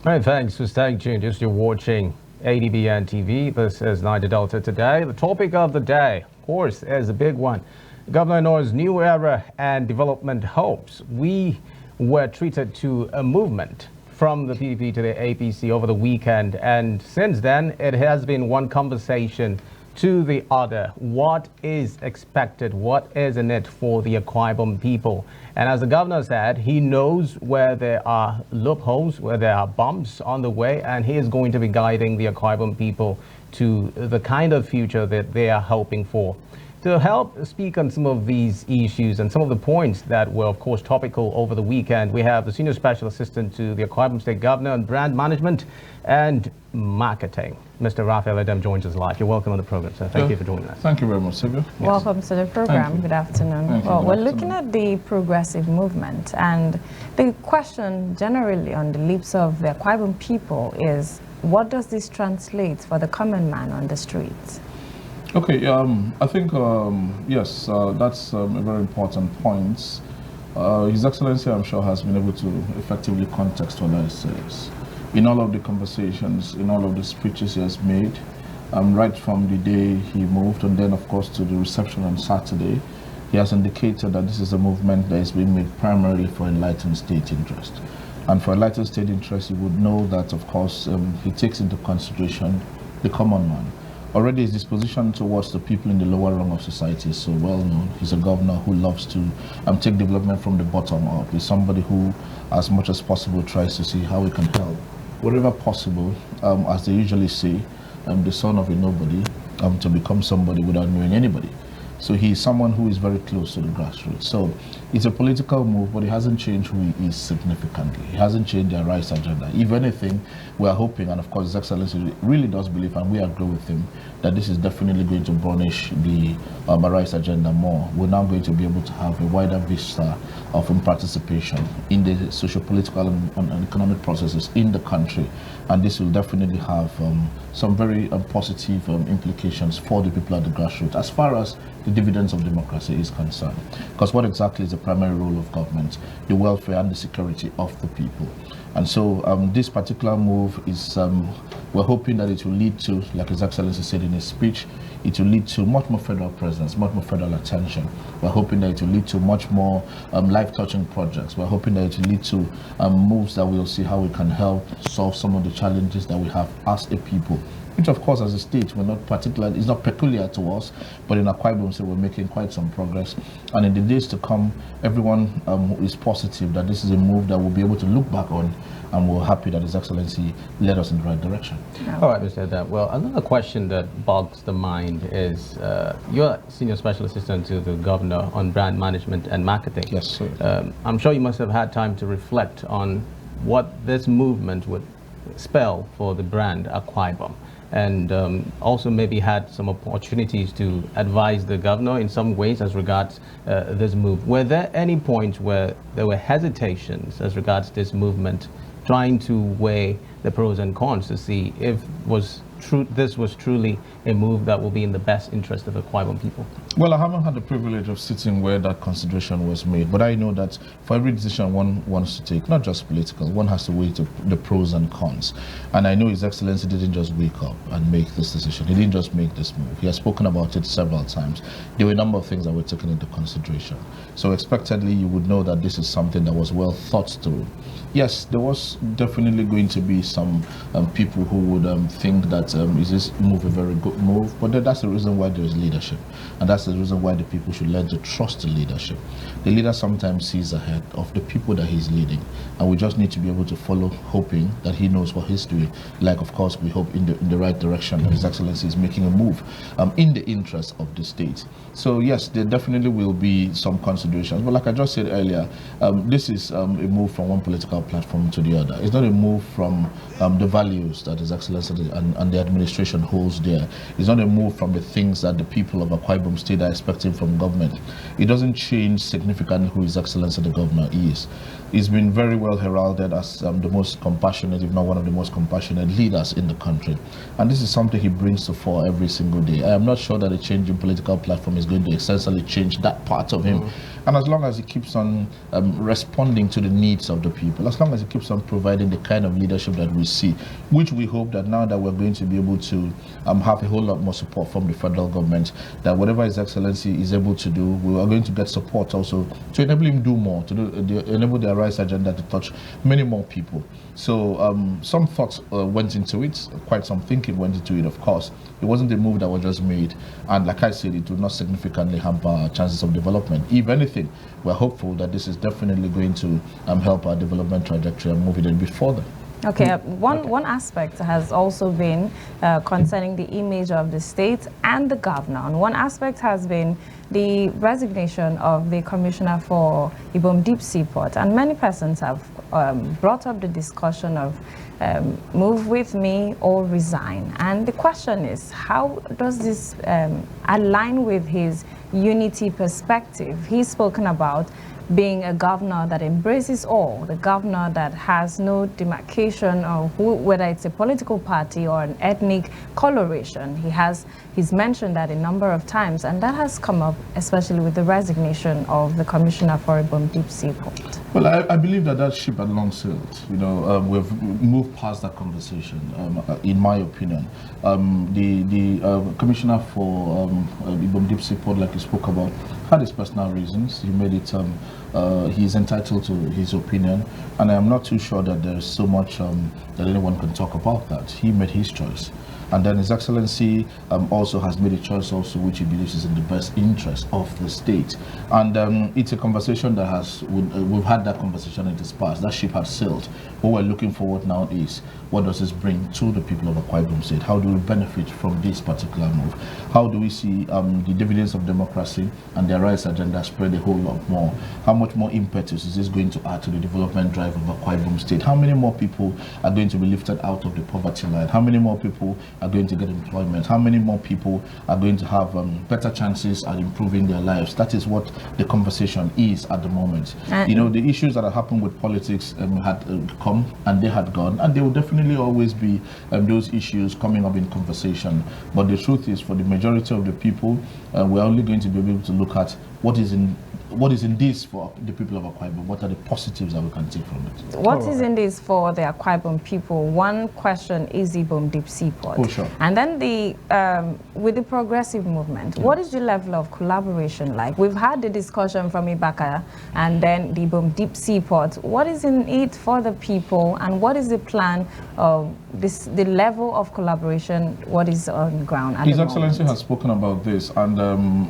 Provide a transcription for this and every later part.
All right, thanks for staying tuned. If you're watching ADBN TV, this is Niger Delta Today. The topic of the day, of course, is a big one. Governor Eno's new era and development hopes. We were treated to a movement from the PDP to the APC over the weekend, and since then, it has been one conversation to the other. What is expected? What is in it for the Akwa Ibom people? And as the governor said, he knows where there are loopholes, where there are bumps on the way, and he is going to be guiding the Akwa Ibom people to the kind of future that they are hoping for. To help speak on some of these issues and some of the points that were, of course, topical over the weekend, we have the Senior Special Assistant to the Akwa Ibom State Governor on Brand Management and Marketing. Mr. Raphael Edem joins us live. You're welcome on the program, sir. Thank you for joining us. Thank you very much, Sylvia. Yes. Welcome to the program. Good afternoon. We're looking at the progressive movement, and the question generally on the lips of the Akwa Ibom people is, what does this translate for the common man on the streets? Okay, I think, yes, that's a very important point. His Excellency, I'm sure, has been able to effectively contextualize this. In all of the conversations, in all of the speeches he has made, right from the day he moved, and then, of course, to the reception on Saturday, he has indicated that this is a movement that is being made primarily for enlightened state interest. And for enlightened state interest, you would know that, of course, he takes into consideration the common man. Already his disposition towards the people in the lower rung of society is so well known. He's a governor who loves to take development from the bottom up. He's somebody who, as much as possible, tries to see how we can help. Wherever possible, as they usually say, the son of a nobody to become somebody without knowing anybody. So he's someone who is very close to the grassroots. So it's a political move, but it hasn't changed who he is significantly. It hasn't changed their rights agenda. If anything, we are hoping, and of course His Excellency really does believe, and we agree with him, that this is definitely going to burnish the rights agenda more. We're now going to be able to have a wider vista of participation in the socio-political and economic processes in the country. And this will definitely have some very positive implications for the people at the grassroots as far as the dividends of democracy is concerned. Because what exactly is the primary role of government? The welfare and the security of the people. And so this particular move is, we're hoping that it will lead to, like His Excellency said in his speech, it will lead to much more federal presence, much more federal attention. We're hoping that it will lead to much more life-touching projects. We're hoping that it will lead to moves that we'll see how we can help solve some of the challenges that we have as a people. Which, of course, as a state, we're not particular, it's not peculiar to us, but in Akwa Ibom State, we're making quite some progress. And in the days to come, everyone is positive that this is a move that we'll be able to look back on, and we're happy that His Excellency led us in the right direction. All right, Mr. Edem. Well, another question that bogs the mind is, you're Senior Special Assistant to the Governor on Brand Management and Marketing. Yes, sir. I'm sure you must have had time to reflect on what this movement would spell for the brand Akwa Ibom. And also maybe had some opportunities to advise the governor in some ways as regards this move. Were there any points where there were hesitations as regards this movement, trying to weigh the pros and cons to see if this was truly a move that will be in the best interest of the Akwa Ibom people? Well, I haven't had the privilege of sitting where that consideration was made, but I know that for every decision one wants to take, not just political, one has to weigh the pros and cons. And I know His Excellency didn't just wake up and make this decision. He didn't just make this move. He has spoken about it several times. There were a number of things that were taken into consideration. So expectedly, you would know that this is something that was well thought through. Yes, there was definitely going to be some people who would think that is this move a very good move, but that's the reason why there is leadership, and that's the reason why the people should learn to trust the leadership. The leader sometimes sees ahead of the people that he's leading, and we just need to be able to follow, hoping that he knows what he's doing. Like, of course, we hope in the right direction, and His Excellency is making a move in the interest of the state. So yes, there definitely will be some considerations, but like I just said earlier, this is a move from one political platform to the other. It's not a move from the values that His Excellency and the administration holds there. It's not a move from the things that the people of Akwa Ibom State are expecting from government. It doesn't change significantly who His Excellency the Governor is. He's been very well heralded as the most compassionate, if not one of the most compassionate leaders in the country. And this is something he brings to fore every single day. I am not sure that a change in political platform is going to essentially change that part of him. And as long as he keeps on responding to the needs of the people, as long as he keeps on providing the kind of leadership that we see, which we hope that now that we're going to be able to have a whole lot more support from the federal government, that whatever His Excellency is able to do, we are going to get support also to enable him do more, to enable the Arise agenda to touch many more people. So some thoughts went into it, quite some thinking went into it, of course. It wasn't a move that was just made, and like I said, it will not significantly hamper our chances of development. If anything, we're hopeful that this is definitely going to help our development trajectory and move it a bit further. Okay, one aspect has also been concerning the image of the state and the governor. And one aspect has been the resignation of the commissioner for Ibom Deep Seaport. And many persons have brought up the discussion of move with me or resign. And the question is, how does this align with his unity perspective? He's spoken about being a governor that embraces all, the governor that has no demarcation of whether it's a political party or an ethnic coloration. He's mentioned that a number of times, and that has come up especially with the resignation of the commissioner for Ibom Deep Seaport. Well, I believe that ship had long sailed. You know, we've moved past that conversation, in my opinion. The commissioner for Ibom Deep Seaport, like you spoke about, had his personal reasons. He made it, he's entitled to his opinion, and I'm not too sure that there's so much that anyone can talk about that. He made his choice. And then His Excellency also has made a choice also which he believes is in the best interest of the state. And it's a conversation that we've had that conversation in the past. That ship has sailed. What we're looking forward now is, what does this bring to the people of Akwa Ibom State? How do we benefit from this particular move? How do we see the dividends of democracy and the Arise agenda spread a whole lot more? How much more impetus is this going to add to the development drive of Akwa Ibom State? How many more people are going to be lifted out of the poverty line? How many more people are going to get employment? How many more people are going to have better chances at improving their lives? That is what the conversation is at the moment. You know, the issues that have happened with politics had come and they had gone, and there will definitely always be those issues coming up in conversation. But the truth is, for the majority of the people, we're only going to be able to look at what is in this for the people of Akwa Ibom. What are the positives that we can take from it? What is in this for the Akwa Ibom people? One question is Ibom Deep Seaport. Oh, sure. And then with the progressive movement, what is the level of collaboration like? We've had the discussion from Ibaka and then the Ibom Deep Seaport. What is in it for the people, and what is the plan of the level of collaboration? What is on the ground at His the Excellency moment? has spoken about this, and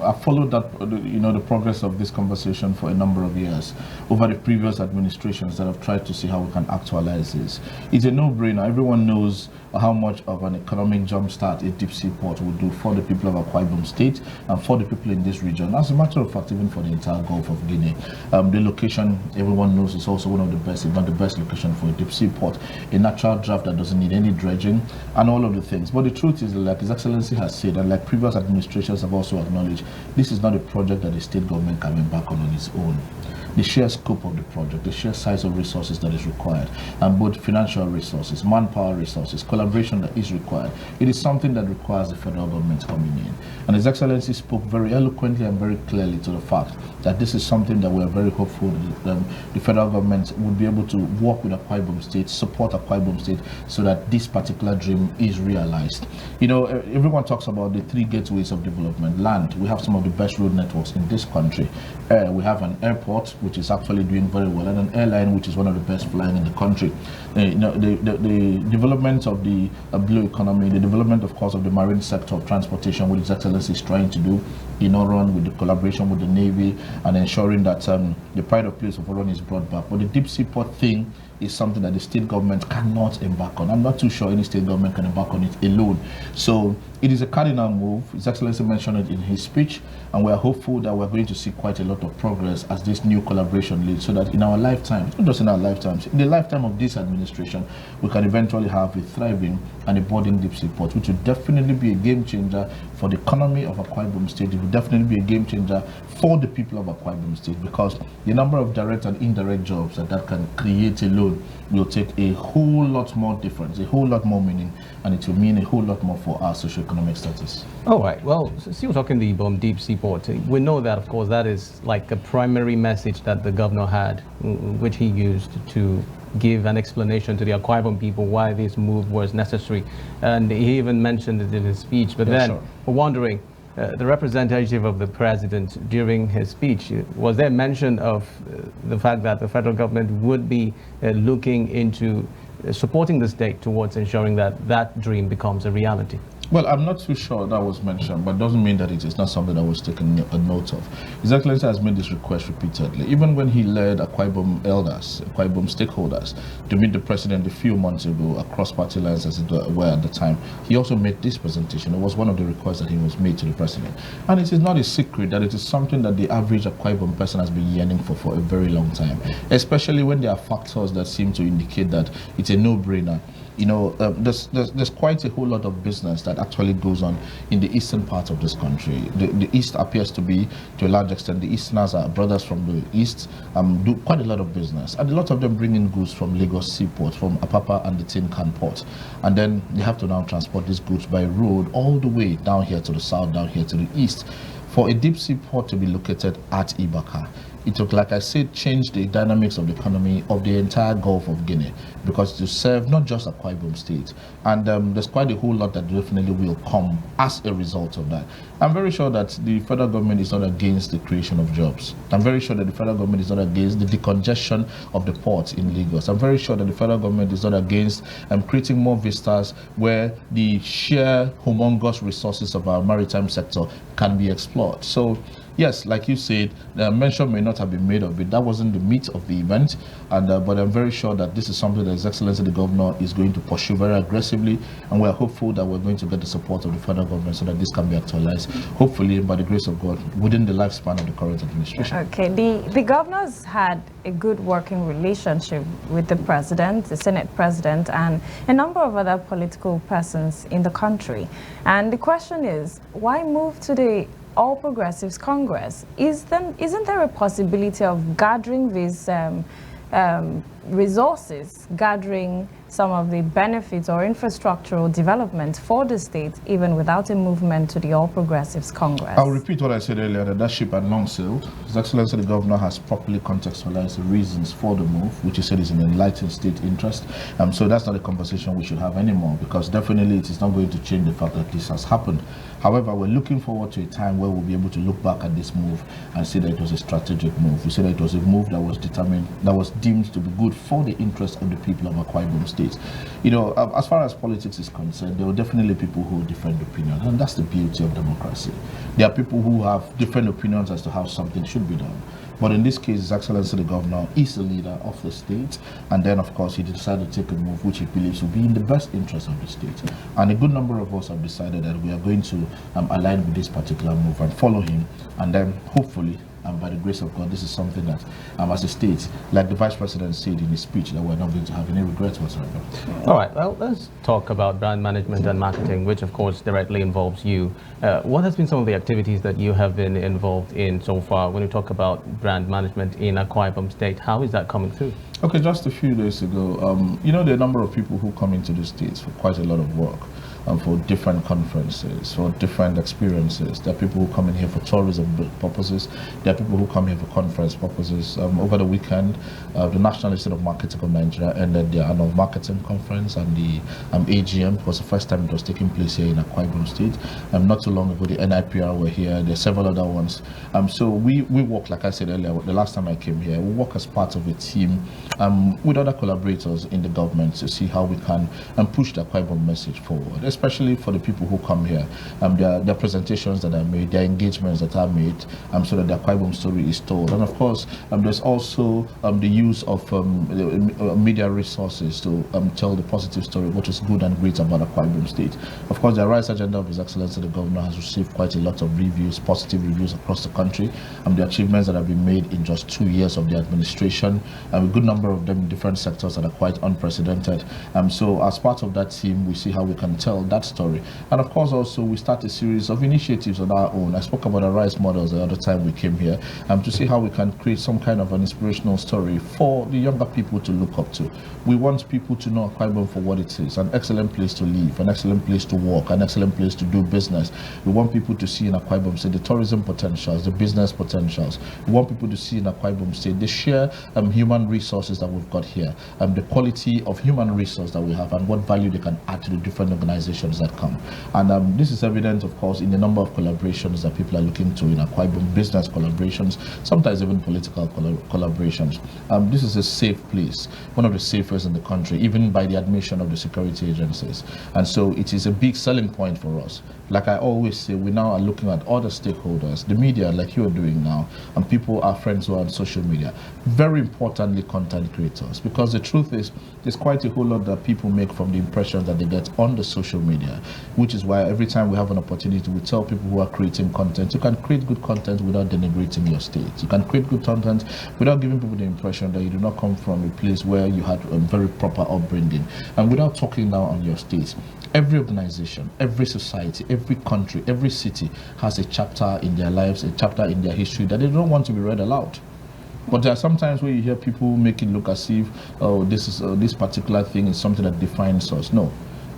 I followed that, the progress of this conversation for a number of years over the previous administrations that have tried to see how we can actualize this. It's a no-brainer. Everyone knows how much of an economic jumpstart a deep seaport would do for the people of Akwa Ibom State and for the people in this region. As a matter of fact, even for the entire Gulf of Guinea. The location, everyone knows, is also one of the best, if not the best location for a deep seaport. A natural draft that doesn't need any dredging and all of the things. But the truth is, like His Excellency has said, and like previous administrations have also acknowledged, this is not a project that the state government can embark on its own. The sheer scope of the project, the sheer size of resources that is required, and both financial resources, manpower resources, collaboration that is required, it is something that requires the federal government coming in. And His Excellency spoke very eloquently and very clearly to the fact that this is something that we are very hopeful that the federal government would be able to work with Akwa Ibom State, support Akwa Ibom State, so that this particular dream is realized. You know, everyone talks about the three gateways of development. Land, we have some of the best road networks in this country. Air, we have an airport, which is actually doing very well, and an airline, which is one of the best flying in the country. The development of the blue economy, the development, of course, of the marine sector of transportation, which His Excellency is trying to do in Oron with the collaboration with the Navy and ensuring that the pride of place of Oron is brought back. But the deep seaport thing is something that the state government cannot embark on. I'm not too sure any state government can embark on it alone. So it is a cardinal move. His Excellency mentioned it in his speech, and we are hopeful that we're going to see quite a lot of progress as this new collaboration leads, so that in our lifetimes, not just in our lifetimes, in the lifetime of this administration, we can eventually have a thriving and a budding deep seaport, which will definitely be a game changer for the economy of Akwa Ibom State, will definitely be a game changer for the people of Akwa Ibom State, because the number of direct and indirect jobs that can create alone will take a whole lot more difference, a whole lot more meaning, and it will mean a whole lot more for our socioeconomic status. All right. Well, since you're talking the Ibom Deep Sea Port, we know that, of course, that is like a primary message that the governor had, which he used to give an explanation to the Akwa Ibom people why this move was necessary. And he even mentioned it in his speech. But then we're wondering, the representative of the president during his speech, was there mention of the fact that the federal government would be looking into supporting the state towards ensuring that that dream becomes a reality? Well, I'm not too sure that was mentioned, but doesn't mean that it is not something that was taken a note of. His Excellency has made this request repeatedly. Even when he led Akwa Ibom elders, Akwa Ibom stakeholders to meet the president a few months ago across party lines, as it were at the time, he also made this presentation. It was one of the requests that he was made to the president. And it is not a secret that it is something that the average Akwa Ibom person has been yearning for a very long time, especially when there are factors that seem to indicate that it's a no-brainer. You know, there's quite a whole lot of business that actually goes on in the eastern part of this country. The east appears to be, to a large extent, the easterners are brothers from the east, do quite a lot of business. And a lot of them bring in goods from Lagos Seaport, from Apapa and the Tin Can Port. And then they have to now transport these goods by road all the way down here to the south, down here to the east. For a deep sea port to be located at Ibaka, it would, like I said, change the dynamics of the economy of the entire Gulf of Guinea, because to serve not just Akwa Ibom State. And there's quite a whole lot that definitely will come as a result of that. I'm very sure that the federal government is not against the creation of jobs. I'm very sure that the federal government is not against the decongestion of the port in Lagos. I'm very sure that the federal government is not against creating more vistas where the sheer humongous resources of our maritime sector can be explored. So yes, like you said, the mention may not have been made of it. That wasn't the meat of the event, and but I'm very sure that this is something that His Excellency the Governor is going to pursue very aggressively, and we're hopeful that we're going to get the support of the federal government so that this can be actualized, hopefully, by the grace of God, within the lifespan of the current administration. Okay, the governor's had a good working relationship with the president, the Senate president, and a number of other political persons in the country. And the question is, why move to the All Progressives Congress? Isn't there a possibility of gathering these resources, gathering some of the benefits or infrastructural development for the state, even without a movement to the All Progressives Congress? I'll repeat what I said earlier, that ship had long sailed. His Excellency the Governor has properly contextualized the reasons for the move, which he said is in enlightened state interest. So that's not a conversation we should have anymore, because definitely it is not going to change the fact that this has happened. However, we're looking forward to a time where we'll be able to look back at this move and say that it was a strategic move. We say that it was a move that was determined, that was deemed to be good for the interest of the people of Akwa Ibom State. You know, as far as politics is concerned, there are definitely people who have different opinions, and that's the beauty of democracy. There are people who have different opinions as to how something should be done. But in this case, His Excellency the Governor is the leader of the state, and then of course he decided to take a move which he believes will be in the best interest of the state. And a good number of us have decided that we are going to align with this particular move and follow him, and then hopefully, by the grace of God, this is something that, as a state, like the Vice President said in his speech, that we're not going to have any regrets whatsoever. All right, well, let's talk about brand management and marketing, which of course directly involves you. What has been some of the activities that you have been involved in so far when you talk about brand management in Akwa Ibom State? How is that coming through? Okay, just a few days ago, you know, there are a number of people who come into the States for quite a lot of work. For different conferences, for different experiences. There are people who come in here for tourism purposes. There are people who come here for conference purposes. Over the weekend, the National Institute of Marketing of Nigeria ended their annual marketing conference, and the AGM was the first time it was taking place here in Akwa Ibom State. Not too long ago, the NIPR were here. There are several other ones. So we work, like I said earlier, the last time I came here, we work as part of a team with other collaborators in the government to see how we can push the Akwa Ibom message forward, especially for the people who come here. There are presentations that are made, there are engagements that are made, so that the Akwa Ibom story is told. And of course, there's also the use of media resources to tell the positive story, what is good and great about Akwa Ibom State. Of course, the Rights Agenda of His Excellency the Governor has received quite a lot of reviews, positive reviews across the country, the achievements that have been made in just 2 years of the administration, a good number of them in different sectors that are quite unprecedented. So as part of that team, we see how we can tell that story. And of course, also, we start a series of initiatives on our own. I spoke about the RISE models the other time we came here, to see how we can create some kind of an inspirational story for the younger people to look up to. We want people to know Akwa Ibom for what it is, an excellent place to live, an excellent place to work, an excellent place to do business. We want people to see in Akwa Ibom State the tourism potentials, the business potentials. We want people to see in Akwa Ibom State the sheer human resources that we've got here, the quality of human resource that we have, and what value they can add to the different organizations that come. And this is evident, of course, in the number of collaborations that people are looking to in Akwa Ibom, business collaborations, sometimes even political collaborations. This is a safe place, one of the safest in the country, even by the admission of the security agencies. And so it is a big selling point for us. Like I always say, we now are looking at other stakeholders, the media, like you are doing now, and people, our friends who are on social media. Very importantly, content creators, because the truth is, there's quite a whole lot that people make from the impressions that they get on the social media, which is why every time we have an opportunity, we tell people who are creating content, you can create good content without denigrating your state. You can create good content without giving people the impression that you do not come from a place where you had a very proper upbringing, and without talking down on your state. Every organization, every society, every country, every city has a chapter in their lives, a chapter in their history that they don't want to be read aloud. But there are sometimes where you hear people make it look as if, oh, this particular thing is something that defines us. No.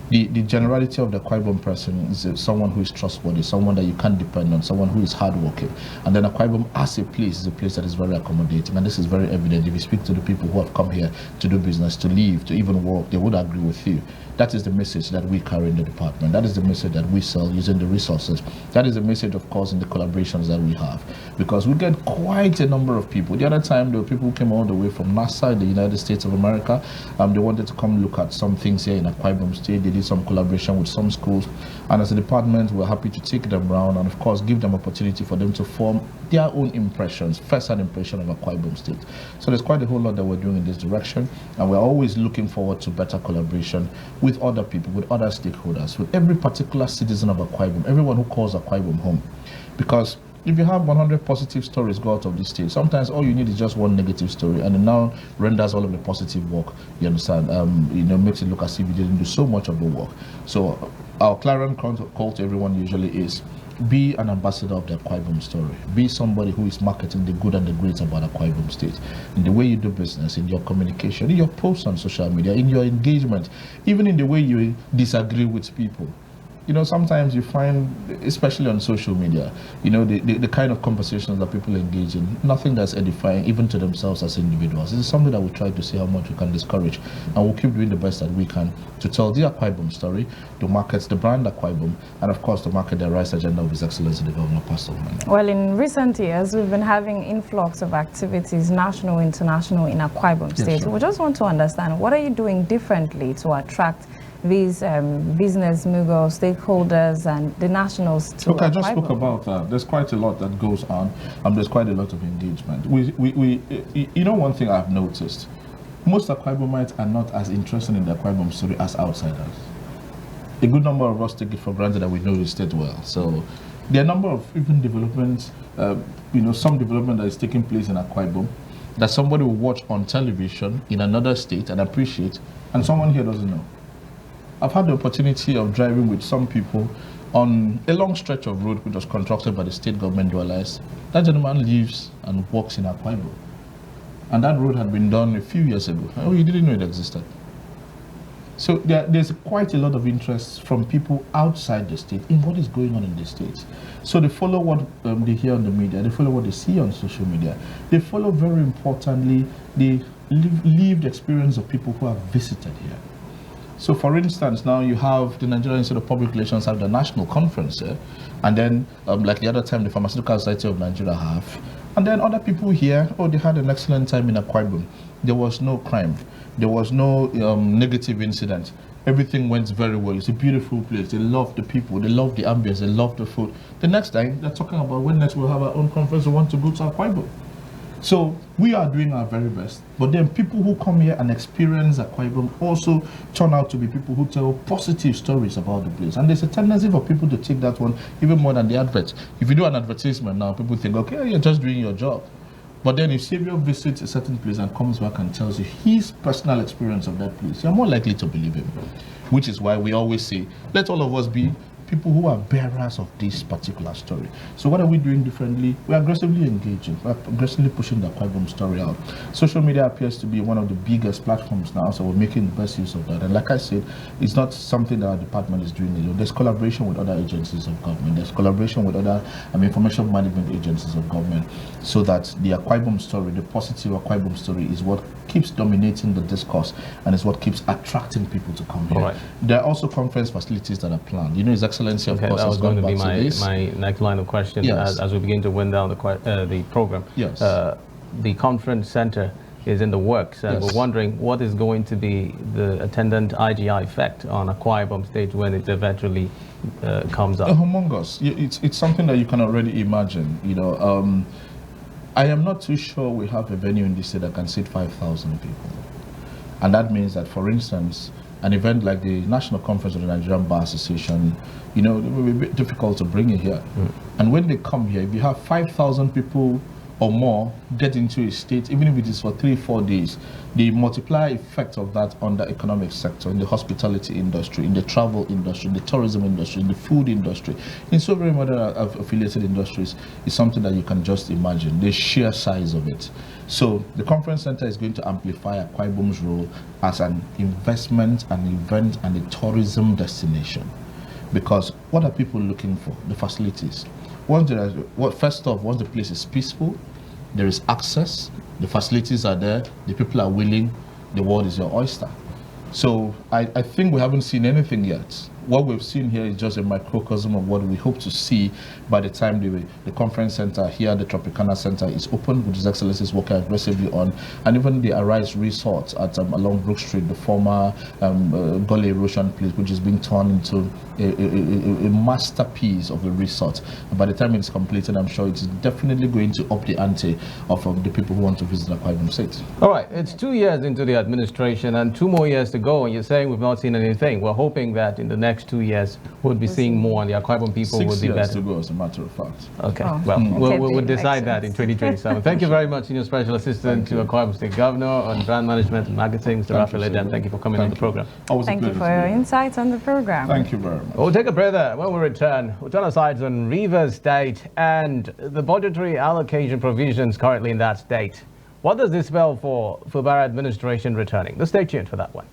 The generality of the Akwa Ibom person is someone who is trustworthy, someone that you can depend on, someone who is hardworking. And then Akwa Ibom as a place is a place that is very accommodating. And this is very evident. If you speak to the people who have come here to do business, to live, to even work, they would agree with you. That is the message that we carry in the department. That is the message that we sell using the resources. That is the message, of course, in the collaborations that we have. Because we get quite a number of people. The other time, there were people who came all the way from NASA, the United States of America. They wanted to come look at some things here in Akwa Ibom State. They did some collaboration with some schools. And as a department, we're happy to take them around and, of course, give them opportunity for them to form their own impressions, first-hand impression of Akwa Ibom State. So there's quite a whole lot that we're doing in this direction. And we're always looking forward to better collaboration with other people, with other stakeholders, with every particular citizen of Akwa Ibom, everyone who calls Akwa Ibom home. Because if you have 100 positive stories go out of this state, sometimes all you need is just one negative story, and it now renders all of the positive work, you understand, makes it look as if you didn't do so much of the work. So our clarion call to everyone usually is, be an ambassador of the Akwa Ibom story. Be somebody who is marketing the good and the great about Akwa Ibom State. In the way you do business, in your communication, in your posts on social media, in your engagement, even in the way you disagree with people. You know, sometimes you find, especially on social media, you know, the kind of conversations that people engage in, nothing that's edifying, even to themselves as individuals. This is something that we try to see how much we can discourage. And we'll keep doing the best that we can to tell the Akwa Ibom story, to market the brand Akwa Ibom, and of course to market the RISE agenda of His Excellency the Governor, Pastor Umo Eno. Well, in recent years, we've been having influx of activities, national, international, in Akwa Ibom State. Yes, sure. We just want to understand, what are you doing differently to attract these business moguls, stakeholders, and the nationals to Look, I just spoke about that. There's quite a lot that goes on, and there's quite a lot of engagement. You know, one thing I've noticed, most Akwa Ibomites are not as interested in the Akwa Ibom story as outsiders. A good number of us take it for granted that we know the state well. So there are a number of even developments, some development that is taking place in Akwa Ibom that somebody will watch on television in another state and appreciate, and someone here doesn't know. I've had the opportunity of driving with some people on a long stretch of road which was constructed by the state government dwellers. That gentleman lives and works in Akwa Ibom. And that road had been done a few years ago. Oh, you didn't know it existed. So there's quite a lot of interest from people outside the state in what is going on in the states. So they follow what they hear on the media, they follow what they see on social media. They follow, very importantly, the lived experience of people who have visited here. So, for instance, now you have the Nigerian Institute of Public Relations have the national conference here, and then, like the other time, the Pharmaceutical Society of Nigeria have, and then other people here, oh, they had an excellent time in Akwa Ibom. There was no crime, there was no negative incident. Everything went very well. It's a beautiful place. They love the people, they love the ambience, they love the food. The next time, they're talking about when next we'll have our own conference, we want to go to Akwa Ibom. So we are doing our very best, but then people who come here and experience Akwa Ibom also turn out to be people who tell positive stories about the place. And there's a tendency for people to take that one even more than the advert. If you do an advertisement now, people think, okay, you're just doing your job. But then if Savior visits a certain place and comes back and tells you his personal experience of that place, you're more likely to believe him. which is why we always say, let all of us be people who are bearers of this particular story. So what are we doing differently? We're aggressively engaging. We're aggressively pushing the Akwa Ibom story out. Social media appears to be one of the biggest platforms now, so we're making the best use of that. And like I said, it's not something that our department is doing alone. There's collaboration with other agencies of government. There's collaboration with other information management agencies of government, so that the Akwa Ibom story, the positive Akwa Ibom story, is what keeps dominating the discourse and is what keeps attracting people to come here. Right. There are also conference facilities that are planned. You know, His Excellency, of course, that was going to be my next line of question. Yes. As we begin to wind down the program. Yes. The conference center is in the works, and Yes. we're wondering what is going to be the attendant IGI effect on Akwa Ibom State when it eventually comes up. Humongous. It's something that you can already imagine. You know, I am not too sure we have a venue in this state that can seat 5,000 people, and that means that, for instance, an event like the National Conference of the Nigerian Bar Association, you know, it will be a bit difficult to bring it here. And when they come here, if you have 5,000 people or more get into a state, even if it is for 3-4 days, the multiplier effect of that on the economic sector, in the hospitality industry, in the travel industry, in the tourism industry, in the food industry, in so very many other affiliated industries, is something that you can just imagine, the sheer size of it. So the conference center is going to amplify Akwa Ibom's role as an investment, an event, and a tourism destination. Because what are people looking for? The facilities. First off, once the place is peaceful, there is access, the facilities are there, the people are willing, the world is your oyster. So I think we haven't seen anything yet. What we've seen here is just a microcosm of what we hope to see by the time the conference center here, the Tropicana Center, is open, which His Excellency is working aggressively on, and even the Arise Resort at along Brook Street, the former Gully Erosion place, which is being turned into a masterpiece of a resort. And by the time it's completed, I'm sure it's definitely going to up the ante of the people who want to visit Akwa Ibom State. All right, it's 2 years into the administration and 2 more years to go, and you're saying we've not seen anything. We're hoping that in the next 2 years we'll be seeing more, and the Akwa Ibom people will be better. 6 years to go, as a matter of fact. Okay, Oh. well, we'll decide that in 2027. Thank you very much, Senior Special Assistant to Akwa Ibom State Governor on Brand Management and Marketing, Mr. Raphael Edem. Thank you for coming on the program. Thank you for your insights on the program. Thank you very much. We'll take a breather. When we return, we'll turn our sides on Rivers State and the budgetary allocation provisions currently in that state. What does this spell for Fubara administration returning? Stay tuned for that one.